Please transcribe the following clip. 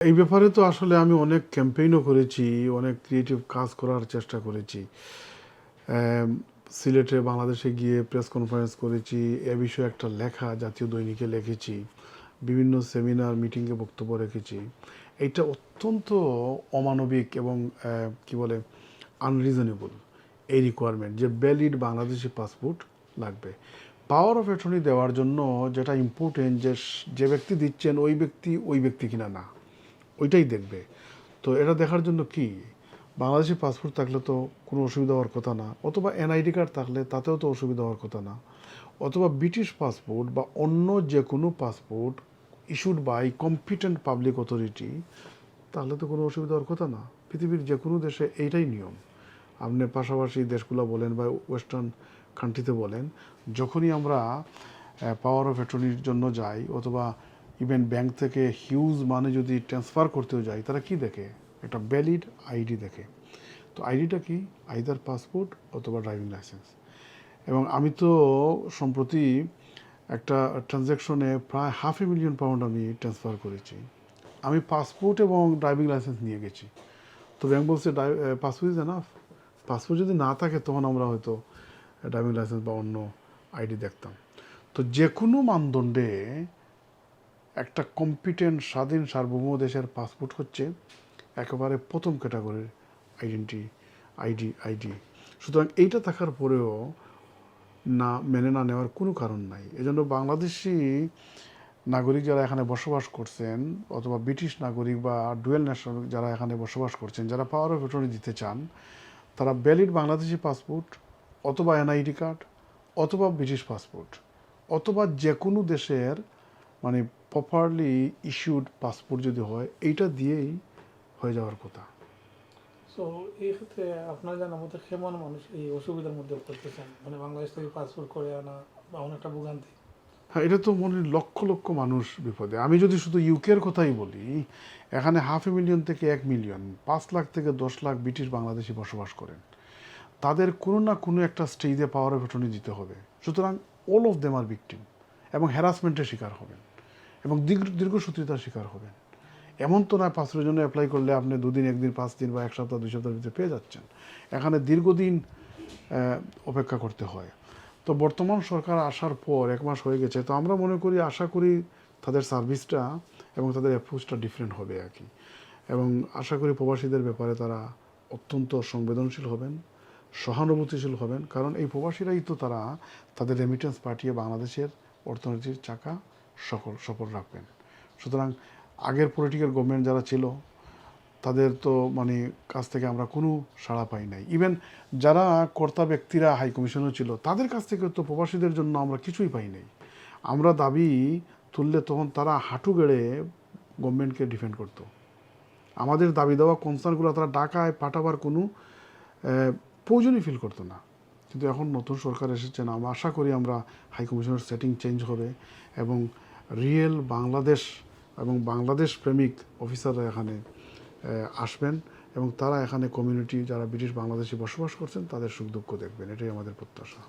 এই ব্যাপারে তো আসলে আমি অনেক ক্যাম্পেইনও করেছি, অনেক ক্রিয়েটিভ কাজ করার চেষ্টা করেছি। সিলেটে বাংলাদেশে গিয়ে প্রেস কনফারেন্স করেছি, এ বিষয়ে একটা লেখা জাতীয় দৈনিকে লিখেছি, বিভিন্ন সেমিনার মিটিংয়ে বক্তব্য রেখেছি। এইটা অত্যন্ত অমানবিক এবং কি বলে আনরিজনেবল এই রিকোয়ারমেন্ট যে ভ্যালিড বাংলাদেশি পাসপোর্ট লাগবে। পাওয়ার অফ অ্যাটর্নি দেওয়ার জন্য যেটা ইম্পর্টেন্ট যে ব্যক্তি দিচ্ছেন ওই ব্যক্তি কিনা না, ওইটাই দেখবে। তো এটা দেখার জন্য কি বাংলাদেশি পাসপোর্ট থাকলে তো কোনো অসুবিধা হওয়ার কথা না, অথবা এনআইডি কার্ড থাকলে তাতেও তো অসুবিধা হওয়ার কথা না, অথবা ব্রিটিশ পাসপোর্ট বা অন্য যে কোনো passport issued by competent public authority, তাহলে তো কোনো অসুবিধা হওয়ার কথা না। পৃথিবীর যে কোনো দেশে এইটাই নিয়ম। আপনি পাশাপাশি দেশগুলো বলেন বা ওয়েস্টার্ন কান্ট্রিতে বলেন, যখনই আমরা পাওয়ার অফ অ্যাটর্নির জন্য যাই অথবা ইভেন ব্যাংক থেকে হিউজ মানে যদি ট্রান্সফার করতেও যাই, তারা কি দেখে? একটা ভ্যালিড আইডি দেখে। তো আইডিটা কি? আইদার পাসপোর্ট অথবা ড্রাইভিং লাইসেন্স। এবং আমি তো সম্প্রতি একটা ট্রানজ্যাকশনে প্রায় £500,000 আমি ট্রান্সফার করেছি। আমি পাসপোর্ট এবং ড্রাইভিং লাইসেন্স নিয়ে গেছি। তো ব্যাংক বলছে পাসপোর্ট ইজ এনাফ। পাসপোর্ট যদি না থাকে তখন আমরা হয়তো ড্রাইভিং লাইসেন্স বা অন্য আইডি দেখতাম। তো যে কোনো মানদণ্ডে একটা কম্পিটেন্ট স্বাধীন সার্বভৌম দেশের পাসপোর্ট হচ্ছে একেবারে প্রথম ক্যাটাগরির আইডি। সুতরাং এইটা থাকার পরেও মেনে না নেওয়ার কোনো কারণ নাই। এজন্য বাংলাদেশি নাগরিক যারা এখানে বসবাস করছেন অথবা ব্রিটিশ নাগরিক বা ডুয়েল ন্যাশনাল যারা এখানে বসবাস করছেন, যারা পাওয়ার অফ অ্যাটর্নি দিতে চান, তারা ভ্যালিড বাংলাদেশি পাসপোর্ট অথবা এনআইডি কার্ড অথবা ব্রিটিশ পাসপোর্ট অথবা যে কোনো দেশের মানে প্রপারলি ইস্যুড পাসপোর্ট যদি হয়, এইটা দিয়েই হয়ে যাওয়ার কথা। সো এই ক্ষেত্রে আপনার জানার মধ্যে কেমন মানুষ এই অসুবিধার মধ্যে পড়তেছেন, মানে বাংলাদেশ থেকে পাসপোর্ট করে আনা বা অনেকটা ভোগান্তি? হ্যাঁ, এটা তো মনে লক্ষ লক্ষ মানুষ বিপদে। আমি যদি শুধু ইউকের কথাই বলি, এখানে 500,000 থেকে 1 মিলিয়ন, 5 লাখ থেকে 10 লাখ ব্রিটিশ বাংলাদেশি বসবাস করেন। তাদের কোনো না কোনো একটা স্টেজে পাওয়ার অফ অ্যাটর্নি দিতে হবে। সুতরাং অল অফ দেম আর ভিকটিম এবং হ্যারাসমেন্টের শিকার হবেন এবং দীর্ঘসূত্রিতার শিকার হবেন। এমন তো নয় পাসপোর্টের জন্য অ্যাপ্লাই করলে আপনি 2 দিন 1 দিন 5 দিন বা 1 সপ্তাহ 2 সপ্তাহের ভিতরে পেয়ে যাচ্ছেন। এখানে দীর্ঘদিন অপেক্ষা করতে হয়। তো বর্তমান সরকার আসার পর 1 মাস হয়ে গেছে। তো আমরা আশা করি তাদের সার্ভিসটা এবং তাদের অ্যাপ্রোচটা ডিফারেন্ট হবে আর কি। এবং আশা করি প্রবাসীদের ব্যাপারে তারা অত্যন্ত সংবেদনশীল হবেন, সহানুভূতিশীল হবেন। কারণ এই প্রবাসীরাই তো তারা তাদের রেমিটেন্স পাঠিয়ে বাংলাদেশের অর্থনীতির চাকা সফল রাখবেন। সুতরাং আগের পলিটিক্যাল গভর্নমেন্ট যারা ছিল তাদের তো মানে কাছ থেকে আমরা কোনো সাড়া পাই নাই। ইভেন যারা কর্তা ব্যক্তিরা হাই কমিশনও ছিল, তাদের কাছ থেকে তো প্রবাসীদের জন্য আমরা কিছুই পাই নাই। আমরা দাবি তুললে তখন তারা হাঁটু গেড়ে গভর্নমেন্টকে ডিফেন্ড করতো। আমাদের দাবি দেওয়া কনসার্নগুলো তারা ঢাকায় পাঠাবার কোনো প্রয়োজনই ফিল করতো না। কিন্তু এখন নতুন সরকার এসেছেন, আমরা আশা করি আমরা হাই কমিশনের সেটিং চেঞ্জ হবে এবং রিয়েল বাংলাদেশ এবং বাংলাদেশ প্রেমিক অফিসাররা এখানে আসবেন এবং তারা এখানে কমিউনিটি যারা ব্রিটিশ বাংলাদেশি বসবাস করছেন তাদের সুখ দুঃখ দেখবেন। এটাই আমাদের প্রত্যাশা।